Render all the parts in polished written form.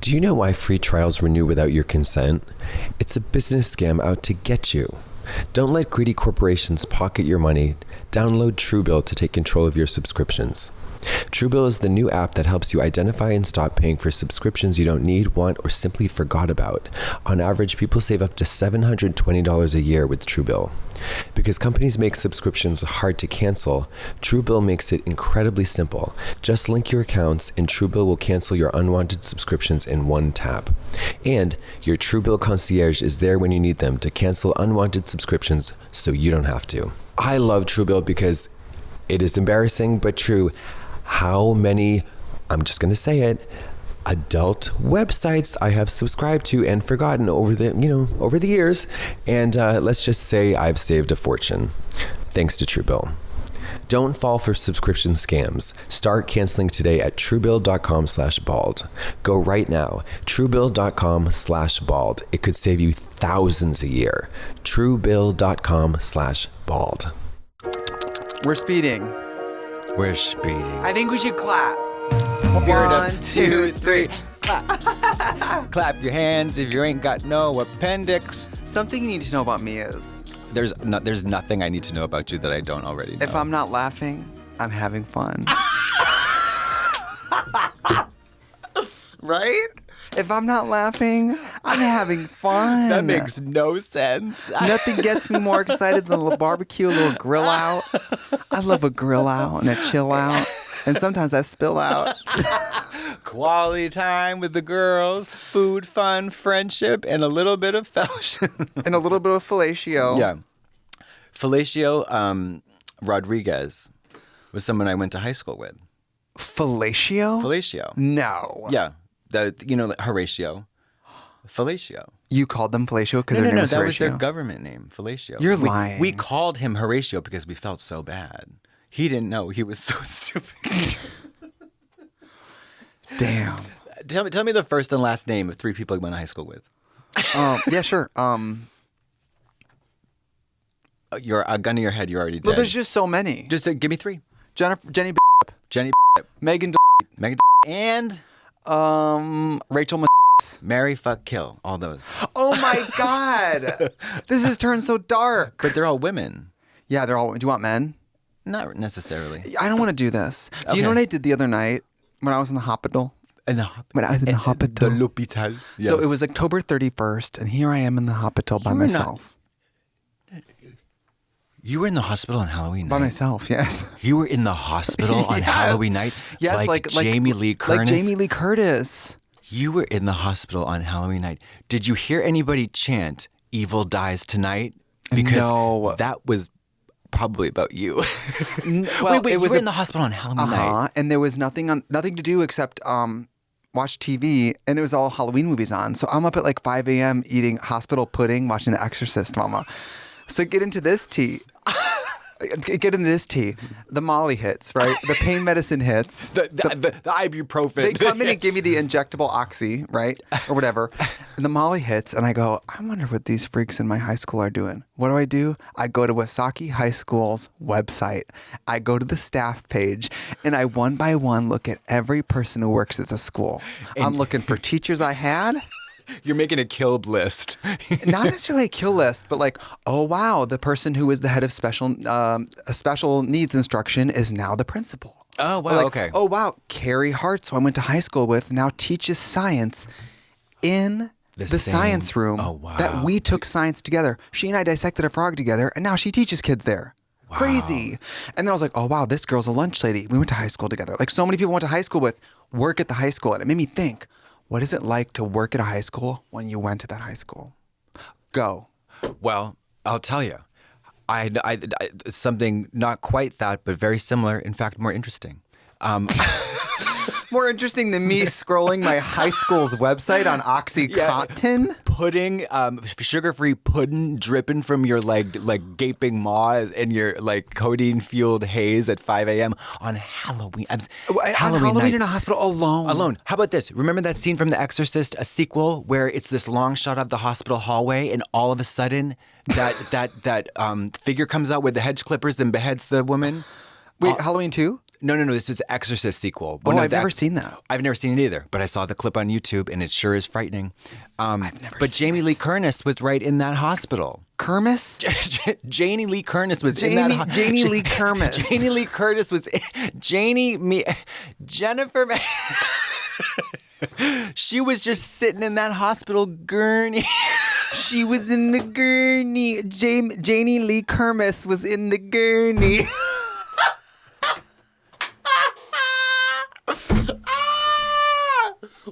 Do you know why free trials renew without your consent? It's a business scam out to get you. Don't let greedy corporations pocket your money. Download Truebill to take control of your subscriptions. Truebill is the new app that helps you identify and stop paying for subscriptions you don't need, want, or simply forgot about. On average, people save up to $720 a year with Truebill. Because companies make subscriptions hard to cancel, Truebill makes it incredibly simple. Just link your accounts and Truebill will cancel your unwanted subscriptions in one tap. And your Truebill concierge is there when you need them to cancel unwanted subscriptions so you don't have to. I love Truebill because it is embarrassing but true how many, I'm just going to say it, adult websites I have subscribed to and forgotten over the years. And let's just say I've saved a fortune thanks to Truebill. Don't fall for subscription scams. Start canceling today at truebill.com/bald. Go right now. Truebill.com/bald. It could save you thousands a year. Truebill.com/bald. We're speeding. We're speeding. I think we should clap. 1, 2, 3, clap. Clap your hands if you ain't got no appendix. Something you need to know about me is... There's nothing I need to know about you that I don't already know. If I'm not laughing, I'm having fun. Right? If I'm not laughing, I'm having fun. That makes no sense. Nothing gets me more excited than a little barbecue, a little grill out. I love a grill out and a chill out. And sometimes I spill out. Quality time with the girls, food, fun, friendship, and a little bit of fellowship. And a little bit of fellatio. Yeah. Fellatio Rodriguez was someone I went to high school with. Fellatio? Fellatio. No. Yeah. Horatio. Fellatio. You called them fellatio because their name was that Horatio? was their government name, Fellatio. You're lying. We called him Horatio because we felt so bad. He didn't know. He was so stupid. Damn. Tell me the first and last name of 3 people you went to high school with. Yeah, sure. You're a gun to your head. You already did. Well, there's just so many. Just give me 3. Jenny, Jenny, Megan, and Rachel, Mary, fuck, kill. All those. Oh my God. This has turned so dark. But they're all women. Yeah, they're all. Do you want men? Not necessarily. I don't want to do this. Do you know what I did the other night when I was in the hospital? When I was in the hospital. The l'hôpital. Yeah. So it was October 31st, and here I am in the hospital by myself. You were in the hospital on Halloween night? By myself, yes. You were in the hospital on Halloween night? Yes, like Jamie Lee Curtis? Like Jamie Lee Curtis. You were in the hospital on Halloween night. Did you hear anybody chant, "Evil dies tonight"? Because no. That was probably about you. Well, wait, you were in the hospital on Halloween night. And there was nothing to do except watch TV, and it was all Halloween movies on. So I'm up at like 5 a.m. eating hospital pudding, watching The Exorcist, mama. So get into this tea. The Molly hits, right? The pain medicine hits. The ibuprofen. They come in and give me the injectable oxy, right? Or whatever. And the Molly hits, and I go, I wonder what these freaks in my high school are doing. What do? I go to Wasaki High School's website. I go to the staff page, and I one by one look at every person who works at the school. I'm looking for teachers I had. You're making a killed list. Not necessarily a kill list, but like, oh wow, the person who was the head of special needs instruction is now the principal. Oh wow, okay. Oh wow, Carrie Hart, who I went to high school with, now teaches science in the science room. Oh wow. That we took science together. She and I dissected a frog together, and now she teaches kids there. Wow. Crazy. And then I was like, oh wow, this girl's a lunch lady. We went to high school together. Like so many people went to high school with work at the high school, and it made me think. What is it like to work at a high school when you went to that high school? Go. Well, I'll tell you. I something not quite that, but very similar. In fact, more interesting. More interesting than me scrolling my high school's website on OxyContin? Yeah. Pudding, sugar-free pudding dripping from your like gaping maw and your like codeine-fueled haze at 5 a.m. on Halloween. Halloween night. In a hospital alone. Alone. How about this? Remember that scene from The Exorcist, a sequel, where it's this long shot of the hospital hallway, and all of a sudden that figure comes out with the hedge clippers and beheads the woman? Wait, Halloween 2? No. This is Exorcist sequel. Oh, no, I've never seen that. I've never seen it either, but I saw the clip on YouTube, and it sure is frightening. I've never But seen Jamie Lee Curtis was right in that hospital. Kermis? Janie Lee Curtis was in that hospital. Janie Lee Curtis. Janie Lee Curtis was Jennifer. She was just sitting in that hospital gurney. She was in the gurney. Janie Lee Curtis was in the gurney.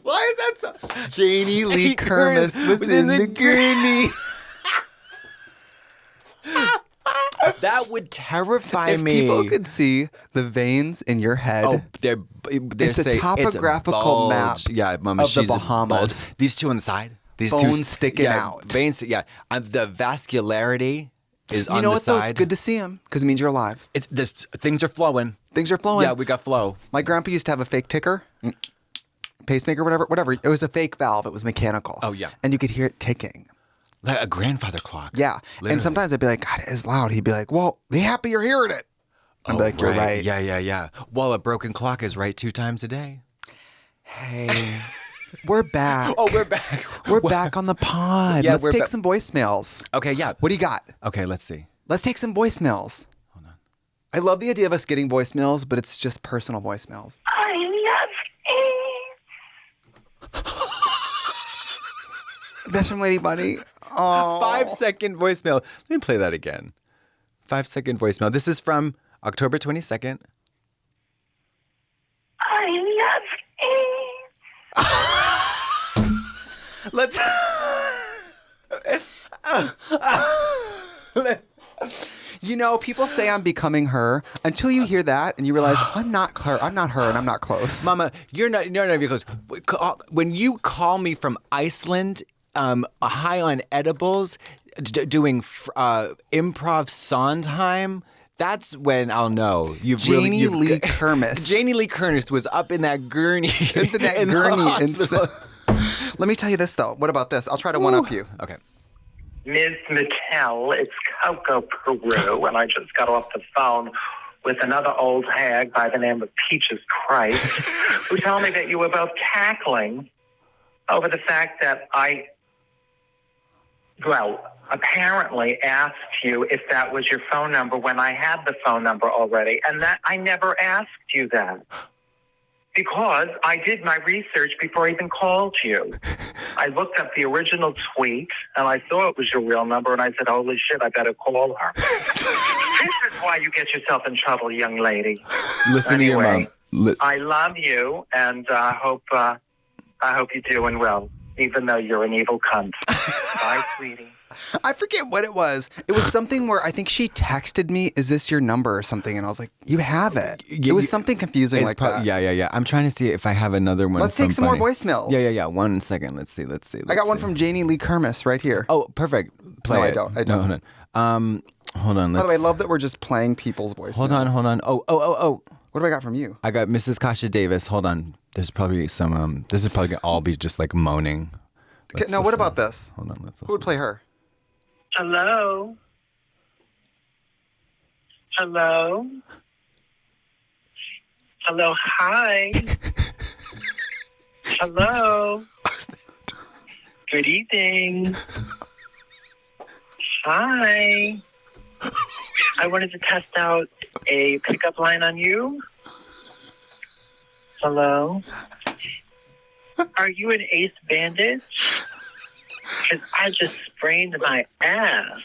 Why is that so? Janie Lee Curtis was in the gurney. That would terrify If me. people could see the veins in your head. Oh, they're It's a topographical bulge. map Yeah, Mama, of the she's a Bahamas. bulge. These two on the side. These Bones two sticking out. Veins, yeah. The vascularity is on You know the what, though? side. It's good to see him because it means you're alive. Things are flowing. Things are flowing. Yeah, we got flow. My grandpa used to have a fake ticker, pacemaker, whatever. It was a fake valve. It was mechanical. Oh, yeah. And you could hear it ticking. Like a grandfather clock. Yeah. Literally. And sometimes I'd be like, God, it is loud. He'd be like, well, be happy you're hearing it. I'd be like, you're right. Yeah. Well, a broken clock is right 2 times a day. Hey, we're back. Oh, we're back. We're back on the pod. Yeah, Let's we're take some voicemails. Okay, yeah. What do you got? Okay, let's see. Let's take some voicemails. Hold on. I love the idea of us getting voicemails, but it's just personal voicemails. I love you. That's from Lady Bunny. Oh. 5-second voicemail. Let me play that again. 5-second voicemail. This is from October 22nd. I love you. Let's. You know, people say I'm becoming her until you hear that and you realize I'm not her, and I'm not close. Mama, you're not even close. When you call me from Iceland, high on edibles, doing improv Sondheim, that's when I'll know you've Janie really. Lee Curtis. Janie Lee Curtis was up in that gurney. In the gurney. hospital. Let me tell you this, though. What about this? I'll try to one-up you. Okay. Ms. Mattel, it's Coco Peru, and I just got off the phone with another old hag by the name of Peaches Christ, who told me that you were both cackling over the fact that apparently asked you if that was your phone number when I had the phone number already, and that I never asked you that. Because I did my research before I even called you. I looked up the original tweet, and I saw it was your real number, and I said, holy shit, I better call her. This is why you get yourself in trouble, young lady. Listen to your mom. I love you, and I hope you're doing well, even though you're an evil cunt. Bye, sweetie. I forget what it was. It was something where I think she texted me, is this your number or something? And I was like, you have it. It was something confusing like that. Yeah. I'm trying to see if I have another one. Let's take some Bunny. more voicemails. Yeah. 1 second. Let's see. I got one from Janie Lee Curtis right here. Oh, perfect. Play No, I it. don't. No, hold on. Hold on. By the way, I love that we're just playing people's voices. Hold on. Oh. What do I got from you? I got Mrs. Kasha Davis. Hold on. There's probably some. This is probably gonna all be just like moaning. Okay, now, what about this? Hold on. Let's Who would play her? Hello? Hello? Hello, hi. Hello? Good evening. Hi. I wanted to test out a pickup line on you. Hello? Are you an ace bandit? Because I just sprained my ass.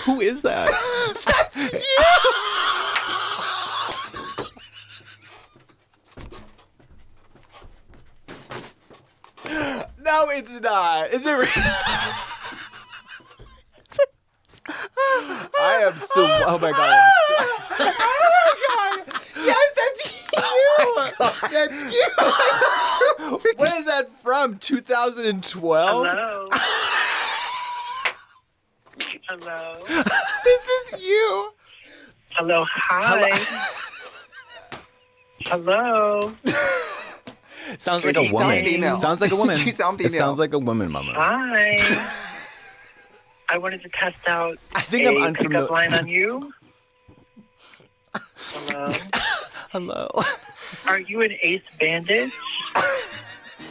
Who is that? That's you. No, it's not. Is it real? I am so. Oh my god. Oh my god. Yes, that's you. That's you. What is that from? 2012? Hello? Hello? This is you. Hello, hi. Hello? Sounds like You a sound woman. female. Sounds like a woman. You sound It female. sounds like a woman, Mama. Hi. I wanted to test out I think I'm a unfamiliar. pickup line on you. Hello? Hello. Are you an ace bandage?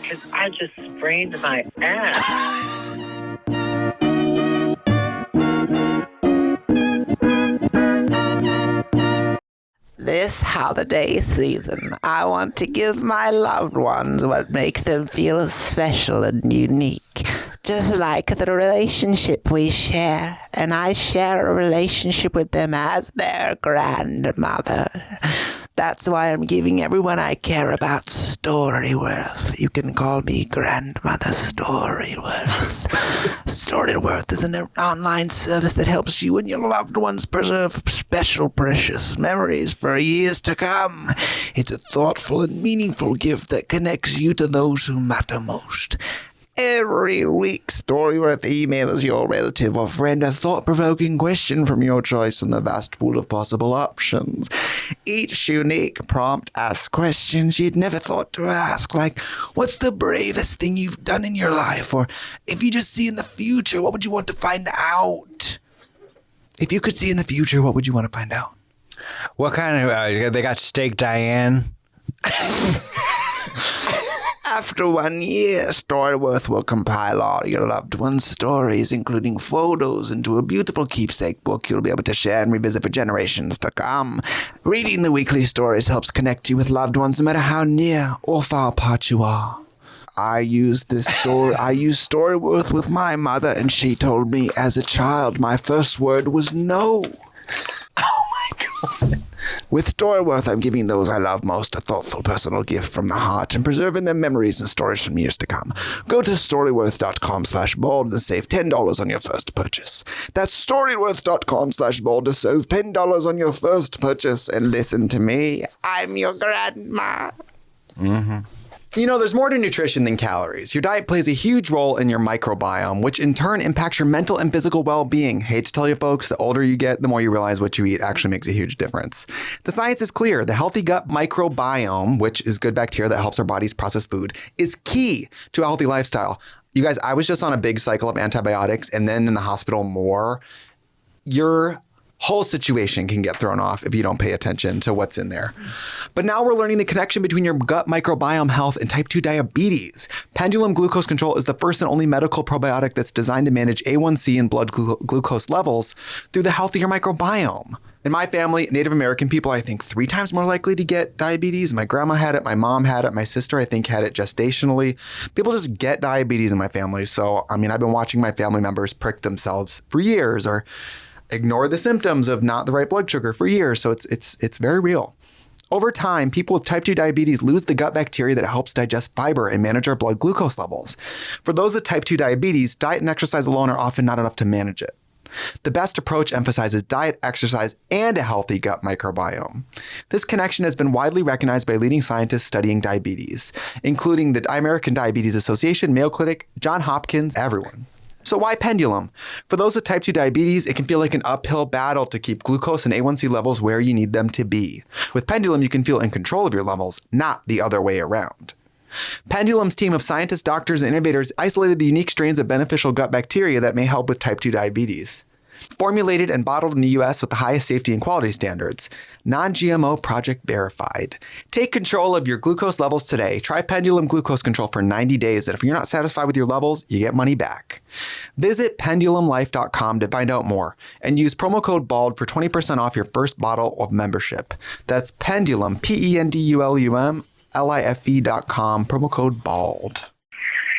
Because I just sprained my ass. This holiday season, I want to give my loved ones what makes them feel special and unique. Just like the relationship we share, and I share a relationship with them as their grandmother. That's why I'm giving everyone I care about StoryWorth. You can call me Grandmother StoryWorth. StoryWorth is an online service that helps you and your loved ones preserve special, precious memories for years to come. It's a thoughtful and meaningful gift that connects you to those who matter most. Every week, StoryWorth emails your relative or friend a thought-provoking question from your choice from the vast pool of possible options. Each unique prompt asks questions you'd never thought to ask, like, what's the bravest thing you've done in your life? Or, if you just see in the future, what would you want to find out? If you could see in the future, what would you want to find out? What kind of, they got Steak Diane? After 1 year, StoryWorth will compile all your loved ones' stories, including photos, into a beautiful keepsake book you'll be able to share and revisit for generations to come. Reading the weekly stories helps connect you with loved ones no matter how near or far apart you are. I used StoryWorth with my mother, and she told me as a child my first word was no. Oh my God. With StoryWorth, I'm giving those I love most a thoughtful personal gift from the heart and preserving their memories and stories from years to come. Go to StoryWorth.com/bold and save $10 on your first purchase. That's StoryWorth.com/bold to save $10 on your first purchase. And listen to me, I'm your grandma. Mm-hmm. You know, there's more to nutrition than calories. Your diet plays a huge role in your microbiome, which in turn impacts your mental and physical well-being. Hate to tell you folks, the older you get, the more you realize what you eat actually makes a huge difference. The science is clear. The healthy gut microbiome, which is good bacteria that helps our bodies process food, is key to a healthy lifestyle. You guys, I was just on a big cycle of antibiotics and then in the hospital more. Your whole situation can get thrown off if you don't pay attention to what's in there. But now we're learning the connection between your gut microbiome health and type 2 diabetes. Pendulum Glucose Control is the first and only medical probiotic that's designed to manage A1C and blood glucose levels through the healthier microbiome. In my family, Native American people, I think 3 times more likely to get diabetes. My grandma had it, my mom had it, my sister, I think, had it gestationally. People just get diabetes in my family. So, I mean, I've been watching my family members prick themselves for years or ignore the symptoms of not the right blood sugar for years. So it's very real. Over time, people with type 2 diabetes lose the gut bacteria that helps digest fiber and manage our blood glucose levels. For those with type 2 diabetes, diet and exercise alone are often not enough to manage it. The best approach emphasizes diet, exercise, and a healthy gut microbiome. This connection has been widely recognized by leading scientists studying diabetes, including the American Diabetes Association, Mayo Clinic, Johns Hopkins, everyone. So why Pendulum? For those with type 2 diabetes, it can feel like an uphill battle to keep glucose and A1C levels where you need them to be. With Pendulum, you can feel in control of your levels, not the other way around. Pendulum's team of scientists, doctors, and innovators isolated the unique strains of beneficial gut bacteria that may help with type 2 diabetes. Formulated and bottled in the U.S. with the highest safety and quality standards. Non-GMO project verified. Take control of your glucose levels today. Try Pendulum Glucose Control for 90 days. And if you're not satisfied with your levels, you get money back. Visit pendulumlife.com to find out more. And use promo code BALD for 20% off your first bottle of membership. That's Pendulum, Pendulum, life.com, promo code BALD.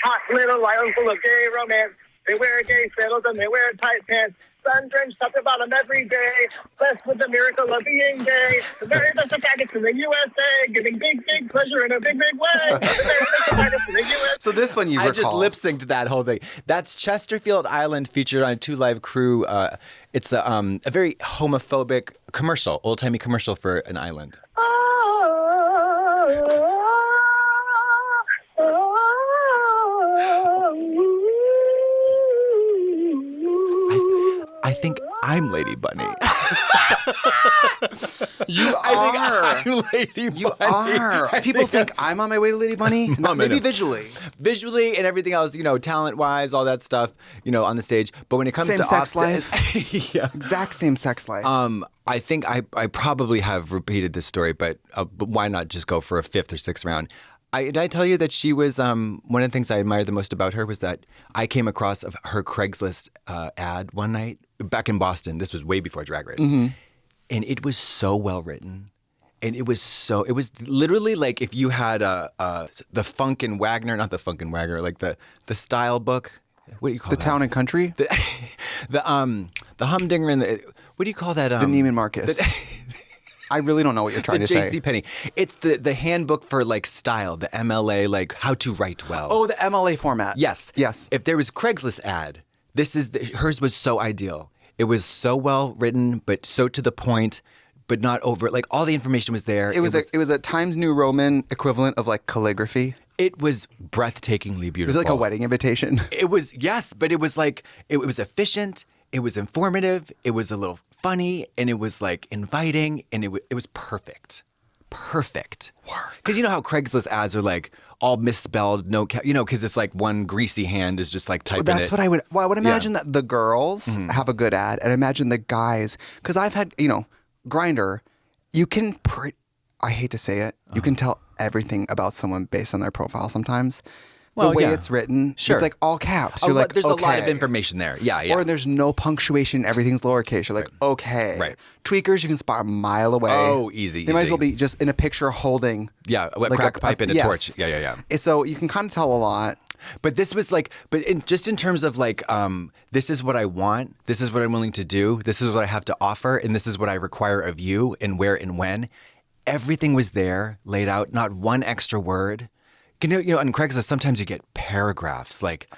Hot little island full of gay romance. They wear gay sandals and they wear tight pants. Sun-drenched top to bottom every day. Blessed with the miracle of being gay. The very best of faggots in the USA. Giving big, big pleasure in a big, big way. The very best of faggots in the USA. So this one you recall. I just lip-synced that whole thing. That's Chesterfield Island featured on 2 Live Crew. It's a very homophobic commercial, old-timey commercial for an island. I think I'm Lady Bunny. You I think I'm Lady Bunny. You are. People think I'm on my way to Lady Bunny. No, Maybe no. visually. And everything else, talent-wise, all that stuff, on the stage. But when it comes Same to sex life, yeah. Exact same sex life. I think I probably have repeated this story, but why not just go for a 5th or 6th round? Did I tell you that she was one of the things I admired the most about her was that I came across her Craigslist ad one night back in Boston. This was way before Drag Race, and it was so well written, and it was literally like if you had the Funk and Wagner, not the Funk and Wagner, like the style book. What do you call the that? Town and Country? The Humdinger and what do you call that? The Neiman Marcus. I really don't know what you're trying to say. The JCPenney. It's the handbook for like style, the MLA, like how to write well. Oh, the MLA format. Yes. Yes. If there was Craigslist ad, hers was so ideal. It was so well written, but so to the point, but not over. Like all the information was there. It was a Times New Roman equivalent of like calligraphy. It was breathtakingly beautiful. Was it like a wedding invitation? It was, yes, but it was like, it was efficient, it was informative, it was a little funny, and it was like inviting, and it was perfect. Perfect. Because you know how Craigslist ads are like all misspelled, because it's like one greasy hand is just like typing That's it. what I would imagine that the girls have a good ad, and imagine the guys, because I've had, Grindr, you can, I hate to say it, you can tell everything about someone based on their profile sometimes. Well, the way yeah. it's written, Sure. it's like all caps. You're like, there's a lot of okay. information there. Yeah, yeah. Or there's no punctuation, everything's lowercase. You're like, okay. Right. Tweakers, you can spot a mile away. Oh, easy, They might as easy. well be just in a picture holding. Yeah, a like crack pipe and a yes. torch. Yeah. So you can kind of tell a lot. But this was like, just in terms of like, this is what I want, this is what I'm willing to do, this is what I have to offer, and this is what I require of you, and where and when. Everything was there, laid out, not one extra word. On Craigslist, sometimes you get paragraphs like.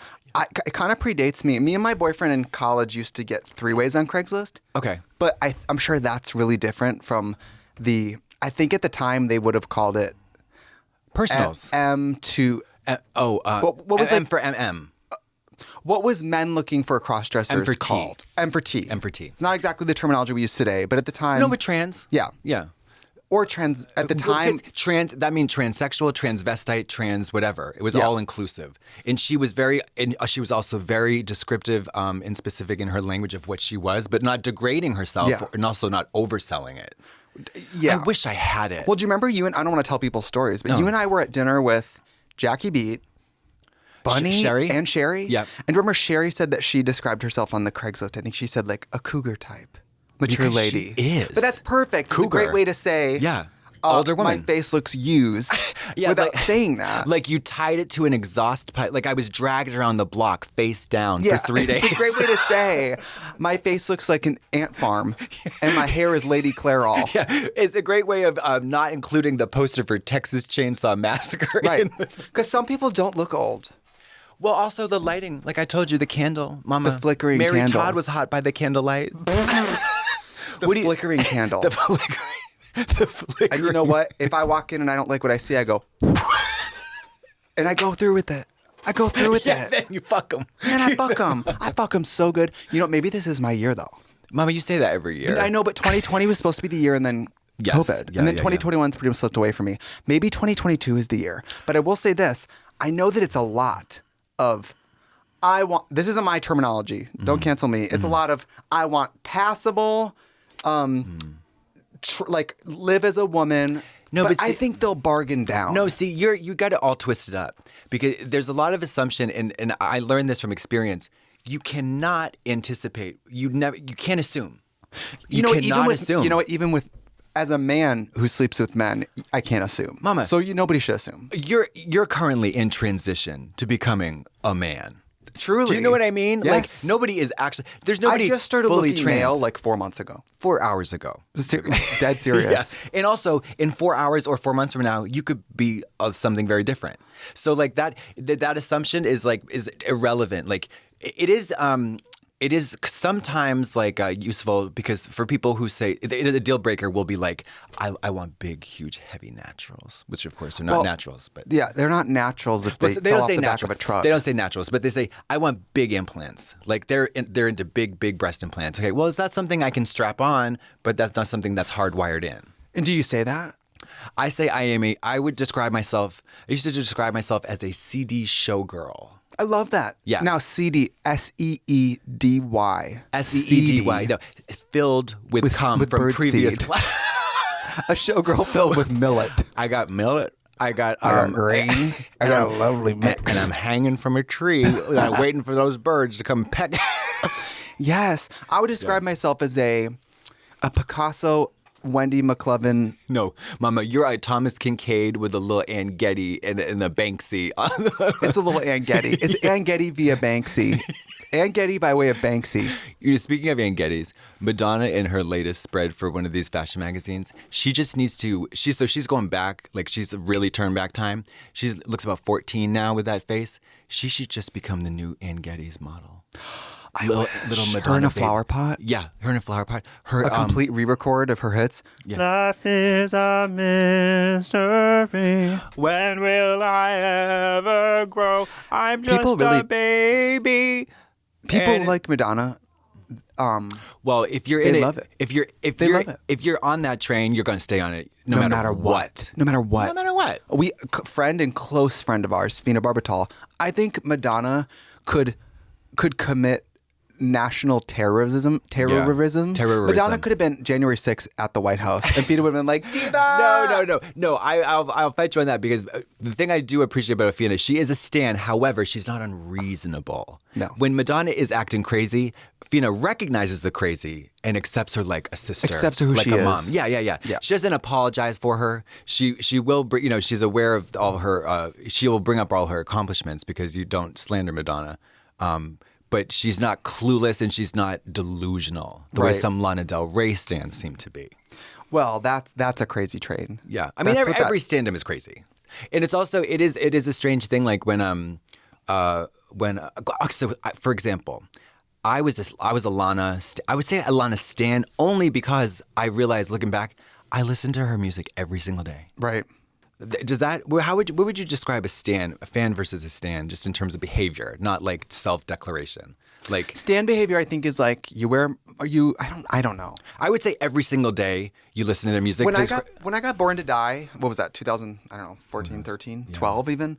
It kind of predates me. Me and my boyfriend in college used to get 3-ways on Craigslist. Okay. But I'm sure that's really different from I think at the time they would have called it Personals. M to. What was M it? for MM. What was men looking for cross-dressers M for T. called? M for T. M for T. It's not exactly the terminology we use today, but at the time. No, but trans. Yeah. Yeah. Or trans at the time. That means transsexual, transvestite, trans, whatever. It was all inclusive. And she was also very descriptive and specific in her language of what she was, but not degrading herself and also not overselling it. Yeah. I wish I had it. Well, do you remember I don't want to tell people stories, but you and I were at dinner with Jackie Beat, Bunny, Sherry? and Sherry. Yep. And remember Sherry said that she described herself on the Craigslist. I think she said like a cougar type. Mature Because lady. she is. But that's perfect. It's a Cougar. great way to say, older woman. my face looks used without saying that. Like you tied it to an exhaust pipe. Like I was dragged around the block face down for 3 days. It's a great way to say, my face looks like an ant farm and my hair is Lady Clairol. Yeah, it's a great way of not including the poster for Texas Chainsaw Massacre. Right. Because some people don't look old. Well, also the lighting. Like I told you, the candle, Mama. The flickering Mary candle. Todd was hot by the candlelight. The flickering candle. The flickering. And you know what? If I walk in and I don't like what I see, I go, and I go through with it. Yeah, then you fuck them. Man, I fuck them. I fuck them so good. Maybe this is my year, though. Mama, you say that every year. I know, but 2020 was supposed to be the year and then Yes. COVID. Yeah, and then yeah, 2021's pretty much slipped away from me. Maybe 2022 is the year. But I will say this. I know that it's a lot of, this isn't my terminology. Don't cancel me. It's a lot of, I want passable, like live as a woman. No, but I see- think they'll bargain down. No, see, you got it all twisted up because there's a lot of assumption, and I learned this from experience. You cannot anticipate. You can't assume. You cannot assume. You know what? Even with, as a man who sleeps with men, I can't assume. Mama. So nobody should assume. You're currently in transition to becoming a man. Truly. Do you know what I mean? Yes. Like nobody is actually. There's nobody. I just started fully looking trans. male like 4 months ago. 4 hours ago. Dead serious. Yeah. And also, in 4 hours or 4 months from now, you could be something very different. So, like that assumption is irrelevant. Like it is. It is sometimes like useful because for people who say the deal breaker will be like, I want big, huge, heavy naturals, which of course are not naturals, but Yeah, they're not naturals if they so fell off the back of a truck. They don't say naturals, but they say I want big implants. Like they're into big breast implants. Okay, well, is that something I can strap on? But that's not something that's hardwired in. And do you say that? I say I would describe myself, I used to describe myself as a CD showgirl. I love that. Yeah. Now CD, SEEDY. SEEDY. No, filled with cum with from bird previous. seed. A showgirl filled with millet. I got millet. I got grain. I got a lovely mix. And I'm hanging from a tree, and I'm waiting for those birds to come peck. Yes. I would describe myself as a Picasso, Wendy McClellan. No, Mama, you're a Thomas Kincaid with a little Ann Getty and a Banksy. It's a little Ann Getty. It's Ann Getty via Banksy. Ann Getty by way of Banksy. Speaking of Ann Gettys, Madonna in her latest spread for one of these fashion magazines, she just needs to. She's going back, like she's really turned back time. She looks about 14 now with that face. She should just become the new Ann Gettys model. Little Madonna. Her in a baby. flower pot. Yeah, her in a flower pot. Her A complete re-record of her hits. Yeah. Life is a mystery. When will I ever grow? I'm just People really- a baby. People And- like Madonna. Well, if you're They in love it, it. if love it. you're on that train, you're going to stay on it no matter what. No matter what. No matter what. Friend and close friend of ours, Fina Barbital. I think Madonna could commit national terrorism. Terrorism. Madonna could have been January 6th at the White House, and Fina would have been like, "Diva!" No. I'll fight you on that because the thing I do appreciate about Fiona, she is a stan. However, she's not unreasonable. No. When Madonna is acting crazy, Fiona recognizes the crazy and accepts her like a sister, Accepts her who like she a is. mom. Yeah. She doesn't apologize for her. She will, she's aware of all her. She will bring up all her accomplishments because you don't slander Madonna. But she's not clueless and she's not delusional the way Right. some Lana Del Rey stands seem to be. Well, that's a crazy trade. Yeah, I mean That's what every stand-up is crazy, and it's also it is a strange thing. Like for example, I was a Lana. I would say a Lana stan only because I realized looking back, I listened to her music every single day. Right. Does that? What would you describe a fan versus a stan, just in terms of behavior, not like self-declaration? Like Stan behavior, I think, is like I don't know. I would say every single day you listen to their music. When I got Born to Die, what was that? 2000, I don't know, 14, 13, 12 even?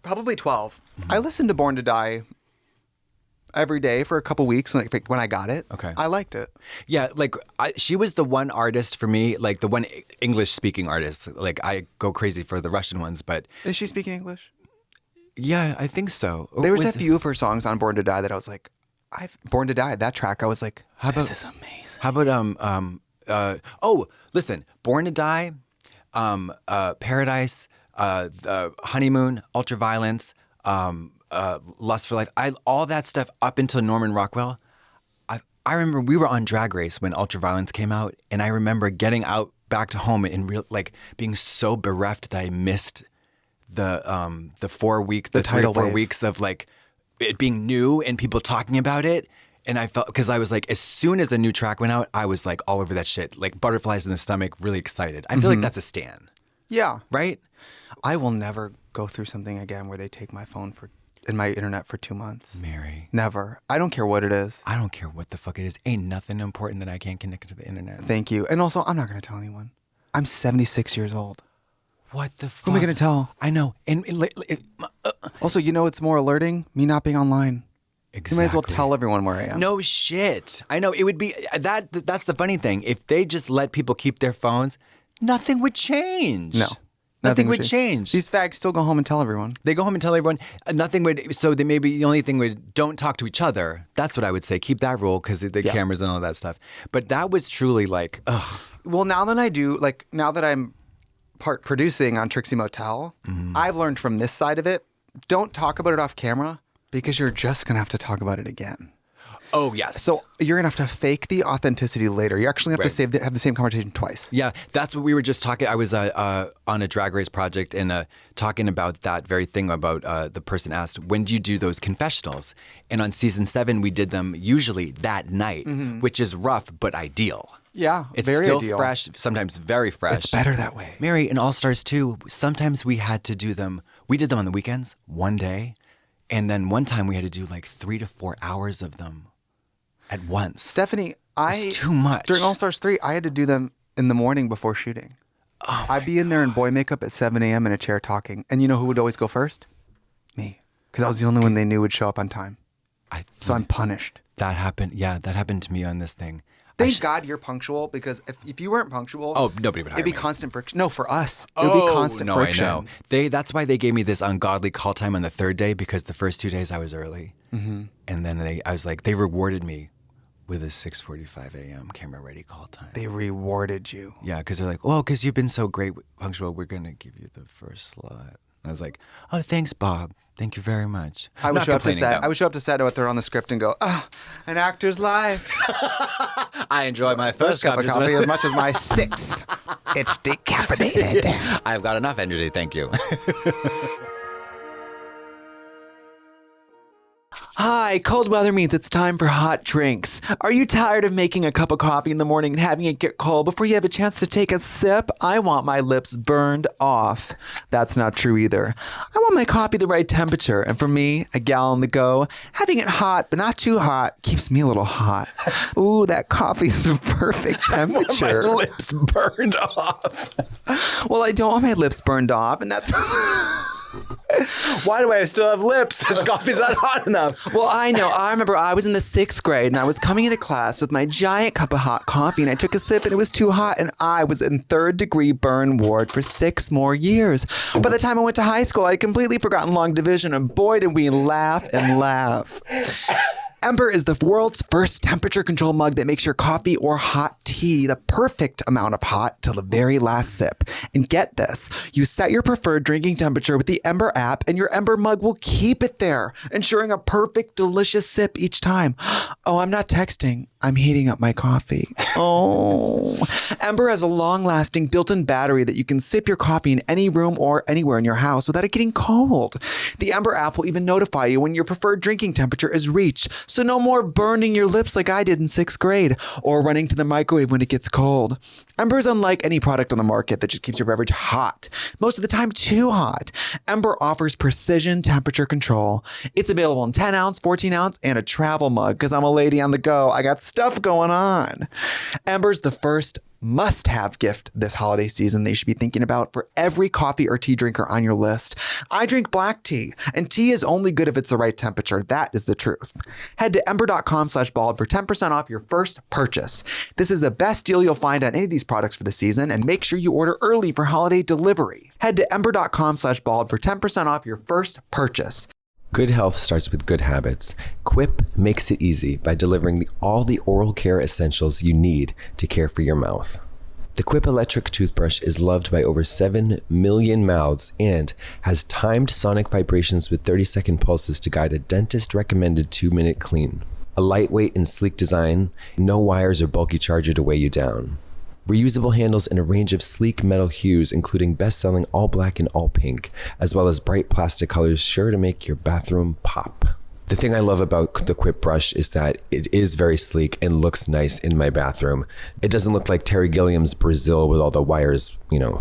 Probably 12. I listened to Born to Die every day for a couple weeks when I got it. Okay. I liked it. Yeah, like she was the one artist for me, like the one English-speaking artist. Like I go crazy for the Russian ones, but Is she speaking English? yeah, I think so. There was a few of her songs on Born to Die that I was like, Born to Die, that track, I was like, this is amazing. How about listen, Born to Die, Paradise, Honeymoon, Ultraviolence, Lust for Life, all that stuff up until Norman Rockwell. I remember we were on Drag Race when Ultraviolence came out, and I remember getting out back to home and being so bereft that I missed the 4 week, the 3 or tidal 4 wave. weeks of like it being new and people talking about it. And I felt, because I was like, as soon as a new track went out, I was like all over that shit, like butterflies in the stomach, really excited. I feel like that's a stan, Yeah. right? I will never go through something again where they take my phone and my internet for 2 months. Mary, Never. I don't care what it is. I don't care what the fuck it is. Ain't nothing important that I can't connect to the internet. Thank you. And also, I'm not going to tell anyone. I'm 76 years old. What the fuck? Who am I going to tell? I know. And Also, it's more alerting? Me not being online. exactly. You might as well tell everyone where I am. No shit. I know. It would be that's the funny thing. If they just let people keep their phones, nothing would change. No. Nothing would change. These fags still go home and tell everyone. They go home and tell everyone. Nothing would. So they maybe the only thing would don't talk to each other. That's what I would say. Keep that rule because the cameras and all that stuff. But that was truly like, ugh. Well, now that I'm part producing on Trixie Motel, I've learned from this side of it, don't talk about it off camera because you're just going to have to talk about it again. Oh yes. So you're going to have to fake the authenticity later. You actually have to have the same conversation twice. Yeah, that's what we were just talking. I was on a Drag Race project and talking about that very thing about the person asked, when do you do those confessionals? And on season 7, we did them usually that night, which is rough but ideal. Yeah, It's very still ideal. fresh, sometimes very fresh. It's better that way. Mary, in All Stars 2, sometimes we had to do them. We did them on the weekends, one day. And then one time we had to do like 3 to 4 hours of them at once. Stephanie, It's too much. During All Stars 3, I had to do them in the morning before shooting. I'd be in there in boy makeup at 7 a.m. in a chair talking. And you know who would always go first? Me. Because I was the only one they knew would show up on time. So I'm punished. That happened. Yeah, that happened to me on this thing. Thank God you're punctual, because if you weren't punctual, nobody would hire it'd be me. constant friction. No, for us, it would be constant friction. I know. That's why they gave me this ungodly call time on the third day, because the first 2 days I was early. Mm-hmm. And then they rewarded me with a 6:45 a.m. camera ready call time. They rewarded you. Yeah, because they're like, well, because you've been so great punctual, we're going to give you the first slot. I was like, oh, thanks, Bob. Thank you very much. I would show up to set what they're on the script and go, an actor's life. I enjoy my first cup of coffee as much as my sixth. It's decaffeinated. I've got enough energy, thank you. Hi, cold weather means it's time for hot drinks. Are you tired of making a cup of coffee in the morning and having it get cold before you have a chance to take a sip? I want my lips burned off. That's not true either. I want my coffee the right temperature, and for me, a gal on the go, having it hot but not too hot keeps me a little hot. Ooh, that coffee's the perfect temperature. My lips burned off. Well, I don't want my lips burned off, and that's... Why do I still have lips? This coffee's not hot enough. Well, I know. I remember I was in the 6th grade and I was coming into class with my giant cup of hot coffee, and I took a sip and it was too hot, and I was in 3rd-degree burn ward for 6 more years. By the time I went to high school, I had completely forgotten long division, and boy, did we laugh and laugh. Ember is the world's first temperature control mug that makes your coffee or hot tea the perfect amount of hot till the very last sip. And get this, you set your preferred drinking temperature with the Ember app, and your Ember mug will keep it there, ensuring a perfect, delicious sip each time. Oh, I'm not texting. I'm heating up my coffee. Oh. Ember has a long-lasting built-in battery that you can sip your coffee in any room or anywhere in your house without it getting cold. The Ember app will even notify you when your preferred drinking temperature is reached, so no more burning your lips like I did in 6th grade or running to the microwave when it gets cold. Ember is unlike any product on the market that just keeps your beverage hot, most of the time too hot. Ember offers precision temperature control. It's available in 10 ounce, 14 ounce, and a travel mug, because I'm a lady on the go. I got stuff going on. Ember's the first must-have gift this holiday season they should be thinking about for every coffee or tea drinker on your list. I drink black tea, and tea is only good if it's the right temperature. That is the truth. Head to ember.com/bald for 10% off your first purchase. This is the best deal you'll find on any of these products for the season, and make sure you order early for holiday delivery. Head to ember.com/bald for 10% off your first purchase. Good health starts with good habits. Quip makes it easy by delivering all the oral care essentials you need to care for your mouth. The Quip electric toothbrush is loved by over 7 million mouths and has timed sonic vibrations with 30-second pulses to guide a dentist-recommended 2-minute clean. A lightweight and sleek design, no wires or bulky charger to weigh you down. Reusable handles in a range of sleek metal hues, including best-selling all black and all pink, as well as bright plastic colors sure to make your bathroom pop. The thing I love about the Quip brush is that it is very sleek and looks nice in my bathroom. It doesn't look like Terry Gilliam's Brazil with all the wires,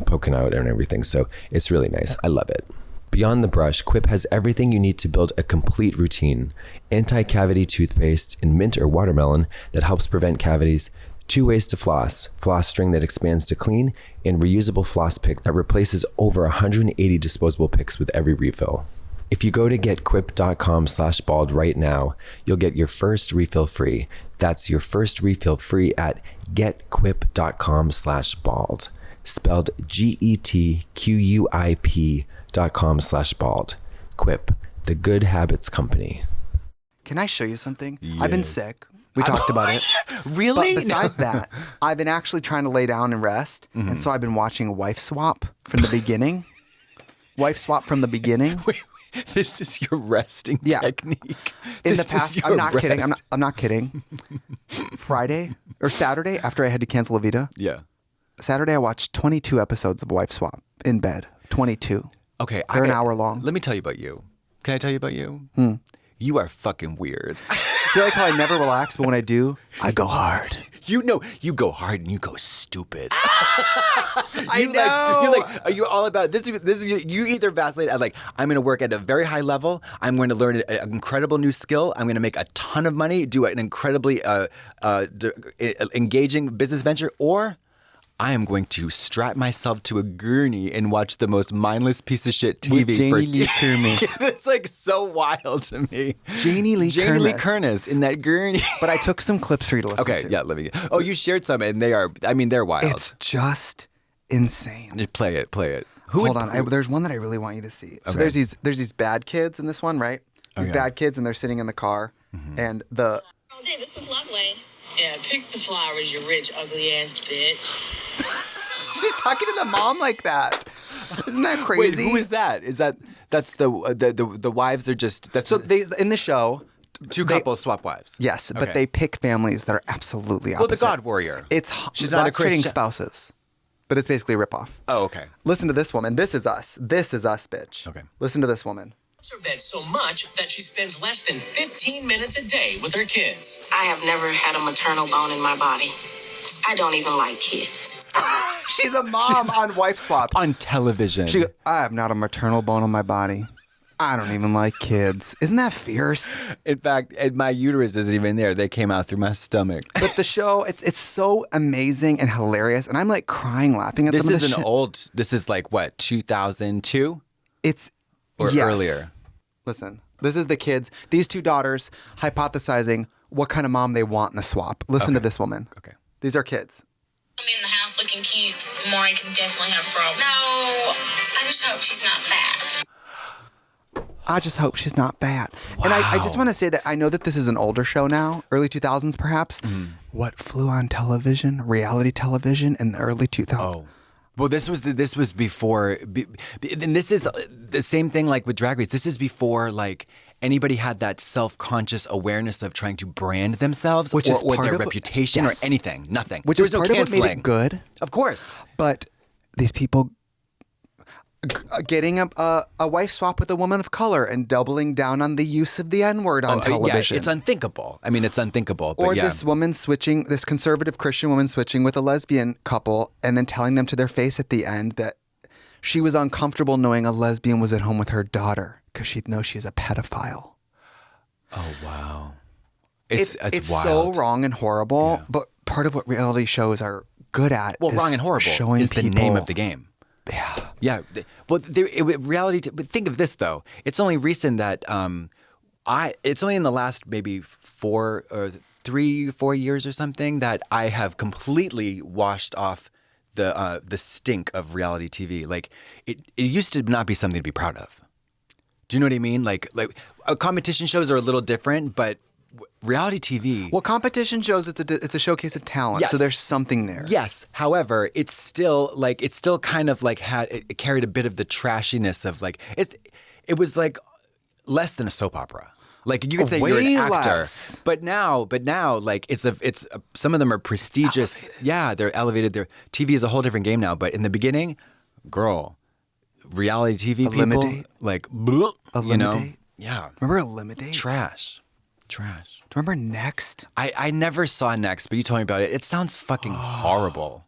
poking out and everything, so it's really nice. I love it. Beyond the brush, Quip has everything you need to build a complete routine. Anti-cavity toothpaste in mint or watermelon that helps prevent cavities, 2 ways to floss string that expands to clean, and reusable floss pick that replaces over 180 disposable picks with every refill. If you go to getquip.com/bald right now, you'll get your first refill free. That's your first refill free at getquip.com/bald. Spelled GETQUIP.com/bald. Quip, the good habits company. Can I show you something? Yeah. I've been sick. We talked about it. Really? But besides that, I've been actually trying to lay down and rest. Mm-hmm. And so I've been watching Wife Swap from the beginning. Wife Swap from the beginning. Wait, this is your resting technique. In the past, I'm not kidding. I'm not kidding. Friday or Saturday, after I had to cancel a Vita. Yeah. Saturday, I watched 22 episodes of Wife Swap in bed. 22. Okay. They're an hour long. Let me tell you about you. Can I tell you about you? You are fucking weird. See, like how I never relax, but when I do, I go hard. You go hard and you go stupid. I know. You're all about this. You either vacillate at I'm going to work at a very high level. I'm going to learn an incredible new skill. I'm going to make a ton of money, do an incredibly engaging business venture, or I am going to strap myself to a gurney and watch the most mindless piece of shit TV With Janie Lee Curtis. It's like so wild to me. Janie Lee Curtis in that gurney. But I took some clips for you to listen to. Okay, yeah, let me. Oh, you shared some, and they're wild. It's just insane. Play it. Hold on, there's one that I really want you to see. So there's these bad kids in this one, right? These bad kids, and they're sitting in the car, and the. All day, this is lovely. Yeah, pick the flowers, you rich, ugly ass bitch. She's talking to the mom like that. Isn't that crazy? Wait, who is that? That's the wives are just so they in the show. Two couples swap wives. Yes, but they pick families that are absolutely opposite. Well, the God Warrior. She's not a Christian. Spouses, but it's basically a ripoff. Oh, okay. Listen to this woman. This is us. This is us, bitch. Okay. Listen to this woman. Her bed so much that she spends less than 15 minutes a day with her kids. I have never had a maternal bone in my body. I don't even like kids. She's a mom on Wife Swap. On television. I have not a maternal bone in my body. I don't even like kids. Isn't that fierce? In fact, my uterus isn't even there. They came out through my stomach. But the show, it's so amazing and hilarious. And I'm like crying laughing at some of this shit. This is like what, 2002? Or yes. earlier. Listen, this is the kids, these two daughters hypothesizing what kind of mom they want in the swap. Listen to this woman. Okay. These are kids. I'm in the house looking cute. Maury can definitely have a problem. No, I just hope she's not fat. I just hope she's not fat. Wow. And I just want to say that I know that this is an older show now, early 2000s perhaps. What flew on television, reality television in the early 2000s? Oh. Well, this was before, and this is the same thing like with Drag Race. This is before like anybody had that self-conscious awareness of trying to brand themselves or their reputation or anything. Nothing. Which is part of what made it good. Of course. But these people getting a wife swap with a woman of color and doubling down on the use of the N-word on television. Yeah, it's unthinkable. I mean, it's unthinkable. But or this woman switching, this conservative Christian woman switching with a lesbian couple and then telling them to their face at the end that she was uncomfortable knowing a lesbian was at home with her daughter because she'd know she's a pedophile. Oh, wow. It's wild. so wrong and horrible, but part of what reality shows are good at is wrong and horrible showing is the people, name of the game. Yeah. Yeah. Well, reality. But think of this though. It's only recent that it's only in the last maybe 4 or 4 years or something that I have completely washed off the stink of reality TV. Like it used to not be something to be proud of. Do you know what I mean? Like competition shows are a little different, but reality TV. Well, competition shows it's a showcase of talent, yes. So there's something there. Yes. However, it's still kind of like it carried a bit of the trashiness of like it was like less than a soap opera. Like you could say you're an actor, less. but now like it's some of them are prestigious. Yeah, they're elevated. Their TV is a whole different game now. But in the beginning, girl, reality TV people like you know, yeah. Remember Eliminate? Trash. Do you remember Next? I never saw Next, but you told me about it. It sounds fucking horrible.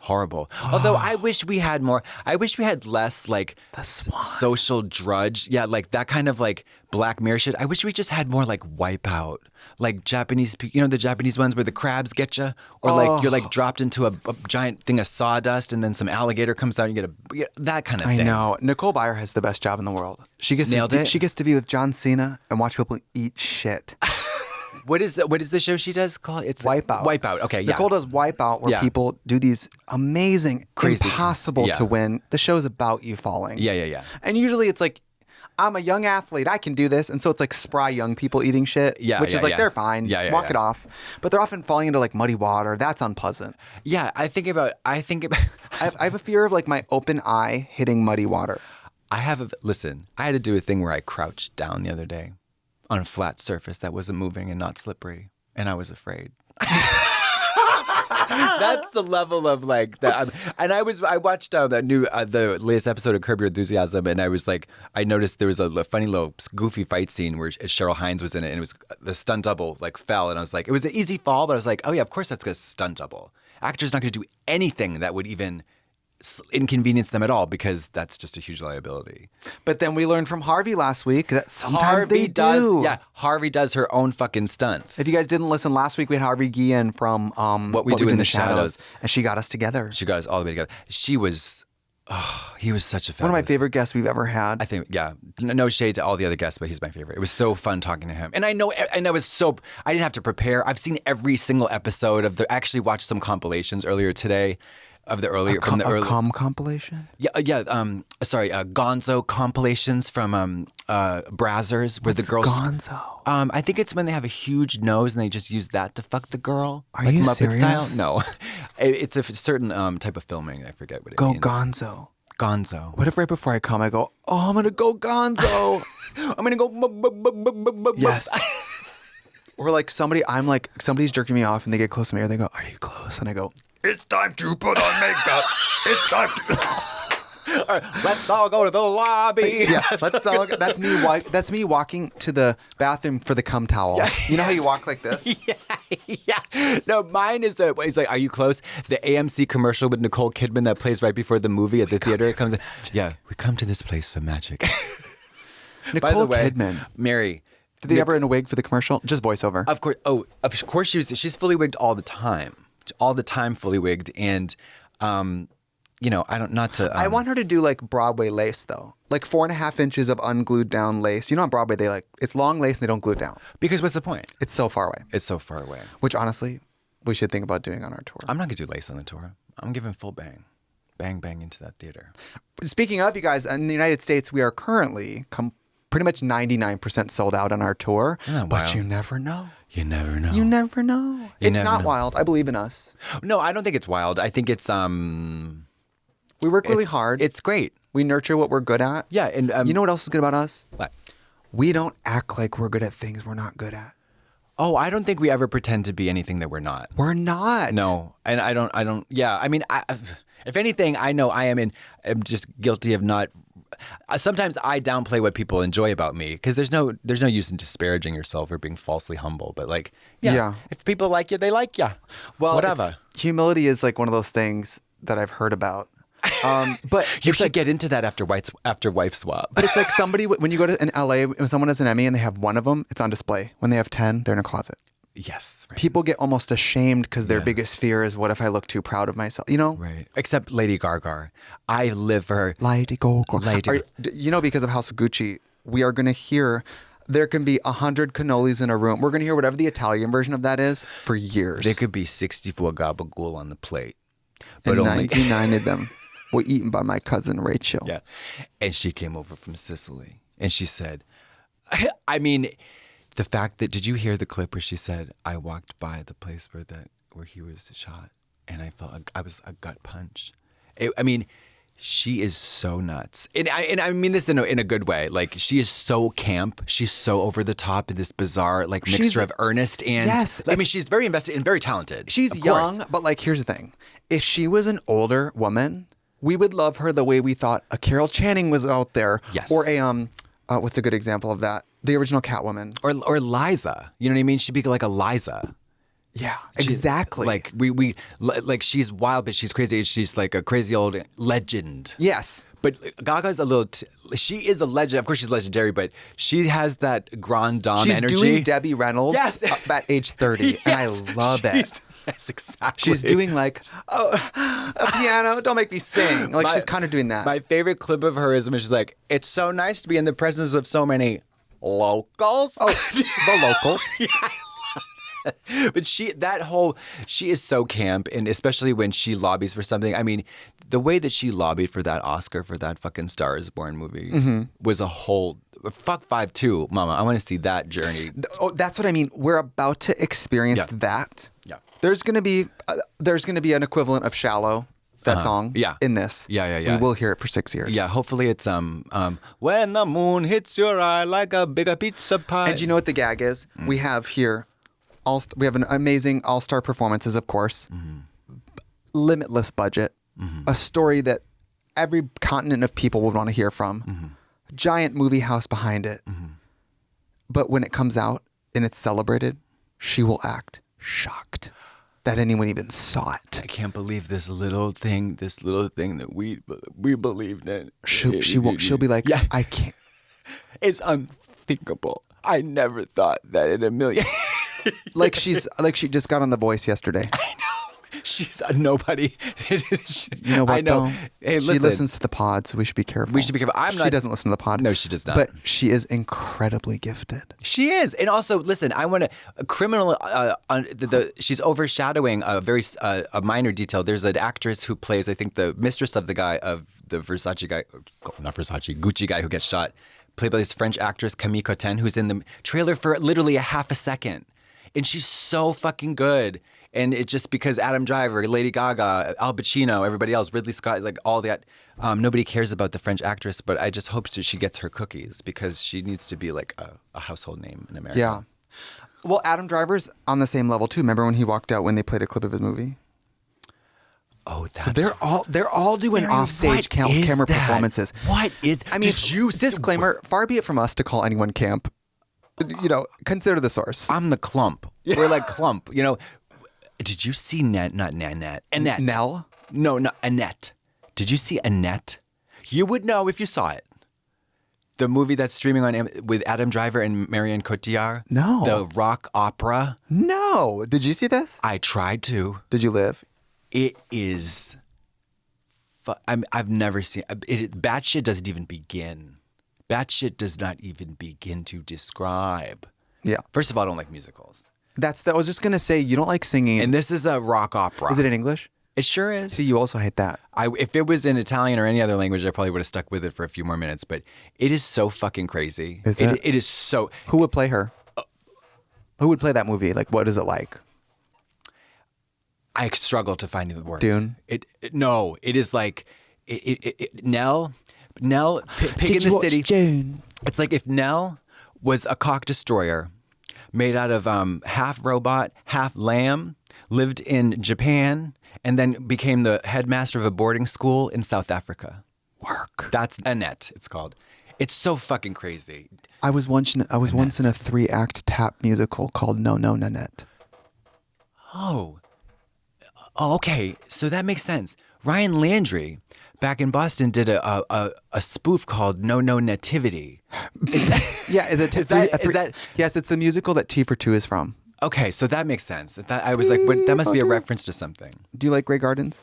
Horrible. Although I wish we had more. I wish we had less like the Swan. Social drudge. Yeah, like that kind of like Black Mirror shit. I wish we just had more like Wipeout. Like Japanese, you know, the Japanese ones where the crabs get you, or like you're like dropped into a giant thing of sawdust, and then some alligator comes out, and you get that kind of thing. I know. Nicole Byer has the best job in the world. She gets She gets to be with John Cena and watch people eat shit. What is the show she does called? It's Wipeout. Wipeout. Okay, yeah. Nicole does Wipeout, where people do these amazing, crazy, impossible to win. The show's about you falling. Yeah. And usually it's like, I'm a young athlete, I can do this. And so it's like spry young people eating shit, which is like, they're fine, walk it off. But they're often falling into like muddy water. That's unpleasant. Yeah, I think about. I have a fear of like my open eye hitting muddy water. Listen, I had to do a thing where I crouched down the other day on a flat surface that wasn't moving and not slippery, and I was afraid. That's the level of like that. And I watched the latest episode of Curb Your Enthusiasm, and I noticed there was a funny little goofy fight scene where Cheryl Hines was in it, and it was the stunt double like fell, and I was like, it was an easy fall, but I was like, oh yeah, of course that's a stunt double. Actor's not going to do anything that would even inconvenience them at all because that's just a huge liability. But then we learned from Harvey last week that sometimes Harvey they does, do. yeah. Harvey does her own fucking stunts. If you guys didn't listen last week, we had Harvey Guillen from What We Do in the Shadows, and she got us together. She got us all the way together. He was such a One of my favorite guests we've ever had. I think, yeah. No shade to all the other guests, but he's my favorite. It was so fun talking to him. And I didn't have to prepare. I've seen every single episode of I actually watched some compilations earlier today of the earlier compilation? Yeah. Gonzo compilations from Brazzers where the girls. Gonzo? I think it's when they have a huge nose and they just use that to fuck the girl. Are you Muppet serious? style? No. It's a certain type of filming. I forget what it means. Gonzo. Gonzo. What if right before I come, I go, I'm going to go Gonzo? I'm going to go. Yes. Or somebody's jerking me off and they get close to me or they go, are you close? And I go, it's time to put on makeup. It's time to. All right, let's all go to the lobby. Yeah, let's all. That's me walking to the bathroom for the cum towel. Yeah, you know how you walk like this? Yeah. No, mine is he's like, are you close? The AMC commercial with Nicole Kidman that plays right before the movie at the theater. It comes in. Yeah, we come to this place for magic. Nicole Kidman. Mary. Did they ever in a wig for the commercial? Just voiceover. Of course. Oh, of course she's fully wigged all the time. All the time fully wigged. And, I want her to do like Broadway lace though. Like 4.5 inches of unglued down lace. You know on Broadway, it's long lace and they don't glue it down. Because what's the point? It's so far away. It's so far away. Which honestly, we should think about doing on our tour. I'm not going to do lace on the tour. I'm giving full bang. Bang, bang into that theater. Speaking of, you guys, in the United States, we are currently pretty much 99% sold out on our tour. But you never know. You never know. You never know. It's not wild. I believe in us. No, I don't think it's wild. I think it's we work really hard. It's great. We nurture what we're good at. Yeah, and you know what else is good about us? What? We don't act like we're good at things we're not good at. Oh, I don't think we ever pretend to be anything that we're not. We're not. No, and I don't. Yeah, I mean, if anything, I know I'm just guilty of not. Sometimes I downplay what people enjoy about me because there's no use in disparaging yourself or being falsely humble. But if people like you, they like you. Well, whatever. Humility is like one of those things that I've heard about. But you should get into that after wife swap. But it's like somebody when you go to in LA, when someone has an Emmy and they have one of them, it's on display. When they have 10, they're in a closet. Yes. Right. People get almost ashamed because their biggest fear is, what if I look too proud of myself? You know? Right. Except Lady Gaga. I live for her. Lady Gaga. Because of House of Gucci, we are going to hear, there can be 100 cannolis in a room. We're going to hear whatever the Italian version of that is for years. There could be 64 gabagool on the plate. But and only 99 of them were eaten by my cousin Rachel. Yeah. And she came over from Sicily. And she said, I mean... The fact that, did you hear the clip where she said, I walked by the place where he was shot and I felt, I was a gut punch. She is so nuts. And I mean this in a good way. Like, she is so camp. She's so over the top in this bizarre, mixture of earnest and, yes, she's very invested and very talented. She's young, but here's the thing. If she was an older woman, we would love her the way we thought a Carol Channing was out there. Yes. Or what's a good example of that? The original Catwoman. Or Liza. You know what I mean? She'd be like a Liza. Yeah, exactly. We she's wild, but she's crazy. She's like a crazy old legend. Yes. But Gaga's she is a legend. Of course she's legendary, but she has that grand dame energy. She's doing Debbie Reynolds at age 30, yes, and I love it. Yes, exactly. She's doing a piano, don't make me sing. She's kind of doing that. My favorite clip of her is when she's like, it's so nice to be in the presence of so many locals. Oh, the locals. Yeah. But she is so camp, and especially when she lobbies for something. I mean, the way that she lobbied for that Oscar for that fucking Star is Born movie was a whole fuck 5-2, mama. I want to see that journey. Oh, that's what I mean. We're about to experience that. Yeah. There's gonna be an equivalent of Shallow. That song in this. Yeah. We will hear it for 6 years. Yeah, hopefully it's when the moon hits your eye like a bigger pizza pie. And you know what the gag is? We have here we have an amazing all-star performances, of course. Limitless budget. A story that every continent of people would want to hear from. Giant movie house behind it. But when it comes out and it's celebrated, she will act shocked that anyone even saw it. I can't believe this little thing that we believed in. She'll be like, yeah. I can't. It's unthinkable. I never thought that in a million. Like she just got on The Voice yesterday. I know. She's a nobody. You know what? I know. Though? Hey, listen. She listens to the pod, so we should be careful. We should be careful. She doesn't listen to the pod. No, she does not. But she is incredibly gifted. She is, and also listen. I want to criminal. She's overshadowing a very a minor detail. There's an actress who plays, I think, the mistress of the guy of the Versace guy, not Versace, Gucci guy who gets shot, played by this French actress Camille Cotin, who's in the trailer for literally a half a second, and she's so fucking good. And it's just because Adam Driver, Lady Gaga, Al Pacino, everybody else, Ridley Scott, like all that, nobody cares about the French actress, but I just hope that she gets her cookies because she needs to be like a household name in America. Yeah. Well, Adam Driver's on the same level too. Remember when he walked out when they played a clip of his movie? Oh, that's... So they're all doing offstage camera performances. What is... I mean, disclaimer, far be it from us to call anyone camp. You know, consider the source. I'm the clump. Yeah. We're like clump, you know... Did you see Annette? Nell? No, not Annette. Did you see Annette? You would know if you saw it. The movie that's streaming on with Adam Driver and Marion Cotillard. No. The rock opera. No. Did you see this? I tried to. Did you live? It is. I've never seen it. Batshit doesn't even begin. Batshit does not even begin to describe. Yeah. First of all, I don't like musicals. I was just gonna say you don't like singing. And this is a rock opera. Is it in English? It sure is. See, you also hate that. If it was in Italian or any other language, I probably would have stuck with it for a few more minutes. But it is so fucking crazy. Is it? It is so. Who would play her? Who would play that movie? Like, what is it like? I struggle to find the words. Dune? No, it is like Nell, Pig in the City. Dune? It's like if Nell was a cock destroyer made out of half robot, half lamb, lived in Japan, and then became the headmaster of a boarding school in South Africa. Work. That's Annette, it's called. It's so fucking crazy. I was once in a 3-act tap musical called No No Nanette. Oh, okay. So that makes sense. Ryan Landry, back in Boston, did a spoof called No No Nativity. Yes, it's the musical that T for Two is from. Okay, so that makes sense. I was like, that must be a reference to something. Do you like Grey Gardens?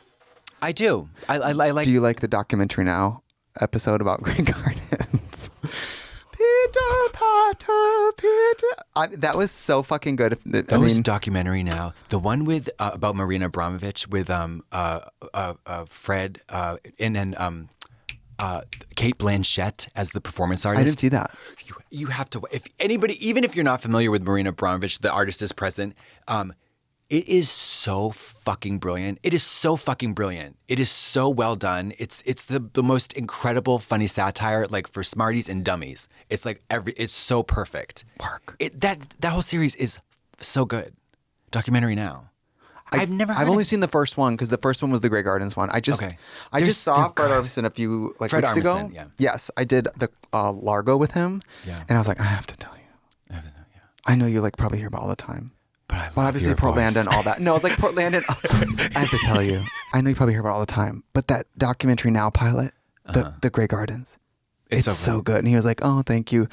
I do. I like. Do you like the Documentary Now episode about Grey Gardens? Peter Potter, Peter. That was so fucking good. Documentary Now, the one with about Marina Abramovich with Fred and then Kate Blanchett as the performance artist. I didn't see that. You have to. If anybody, even if you're not familiar with Marina Abramovich, the artist is present. It is so fucking brilliant. It is so fucking brilliant. It is so well done. It's the most incredible funny satire, like for smarties and dummies. It's like it's so perfect. Work. That whole series is so good. Documentary Now. I've only seen the first one because the first one was the Grey Gardens one. I just saw Fred Armisen a few weeks ago. Yeah. Yes, I did the Largo with him. Yeah. And I was like, I have to tell you. I know you probably hear about it all the time. But obviously Portland and all that. No, it's like Portland and I have to tell you. I know you probably hear about it all the time. But that Documentary Now pilot, the Grey Gardens, it's so good. And he was like, oh, thank you.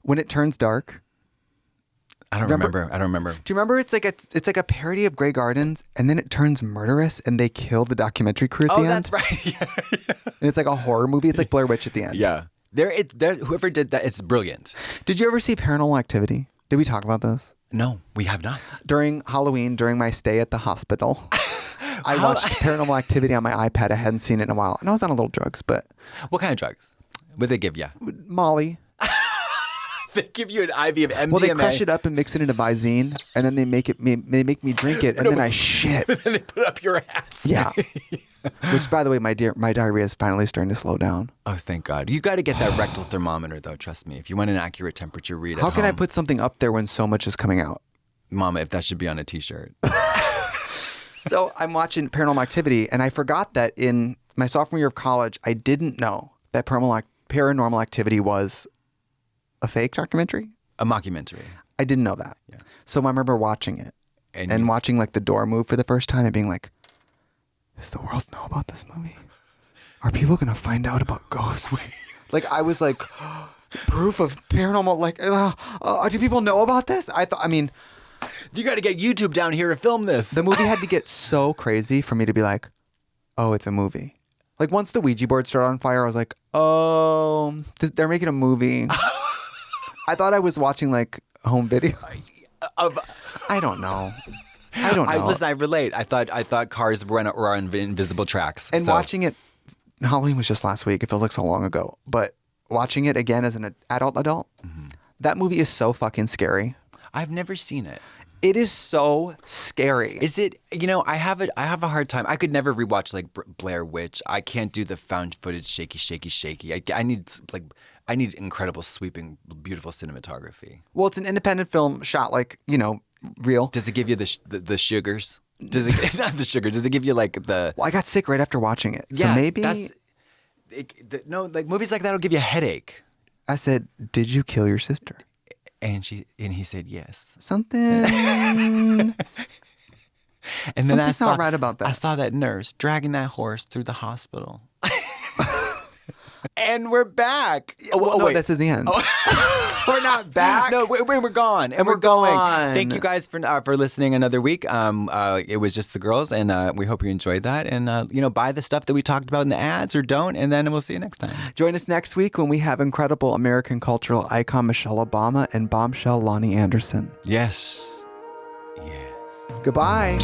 When it turns dark. I don't remember. Do you remember it's like a parody of Grey Gardens and then it turns murderous and they kill the documentary crew at the end? Oh, that's right. And it's like a horror movie. It's like Blair Witch at the end. Yeah. Whoever did that, it's brilliant. Did you ever see Paranormal Activity? Did we talk about this? No, we have not. During Halloween, during my stay at the hospital, I watched Paranormal Activity on my iPad. I hadn't seen it in a while. And I was on a little drugs, but... What kind of drugs would they give you? Molly. They give you an IV of MDMA. Well, they crush it up and mix it into Visine, and then they make me drink it, and then I shit. Then they put up your ass. Yeah. Which, by the way, my diarrhea is finally starting to slow down. Oh, thank God. You got to get that rectal thermometer, though. Trust me. If you want an accurate temperature read at How can I home. put something up there when so much is coming out? Mama, if that should be on a T-shirt. So I'm watching Paranormal Activity, and I forgot that in my sophomore year of college, I didn't know that Paranormal Activity was a fake documentary. A mockumentary. I didn't know that. Yeah. So I remember watching it, and watching like the door move for the first time and being like, does the world know about this movie? Are people gonna find out about ghosts? Like I was like, proof of paranormal. Like, do people know about this? I mean, you got to get YouTube down here to film this. The movie had to get so crazy for me to be like, oh, it's a movie. Like once the Ouija board started on fire, I was like, oh, they're making a movie. I thought I was watching like home video. I don't know. Listen, I relate. I thought cars were on invisible tracks. And watching it, Halloween was just last week. It feels like so long ago. But watching it again as an adult, that movie is so fucking scary. I've never seen it. It is so scary. Is it? You know, I have a hard time. I could never rewatch like Blair Witch. I can't do the found footage shaky. I need incredible sweeping, beautiful cinematography. Well, it's an independent film shot like, real. Does it give you the sugars? Does it not the sugar? Does it give you like the? Well, I got sick right after watching it. Yeah, so maybe like movies like that will give you a headache. I said, "Did you kill your sister?" And he said yes. Something. And then Something's not right about that. I saw that nurse dragging that horse through the hospital. And we're back. Wait, this is the end. We're not back. No, we're gone, and we're going. Thank you guys for listening another week. It was just the girls, and we hope you enjoyed that. And buy the stuff that we talked about in the ads, or don't, and then we'll see you next time. Join us next week when we have incredible American cultural icon Michelle Obama and bombshell Lonnie Anderson. Yes. Goodbye.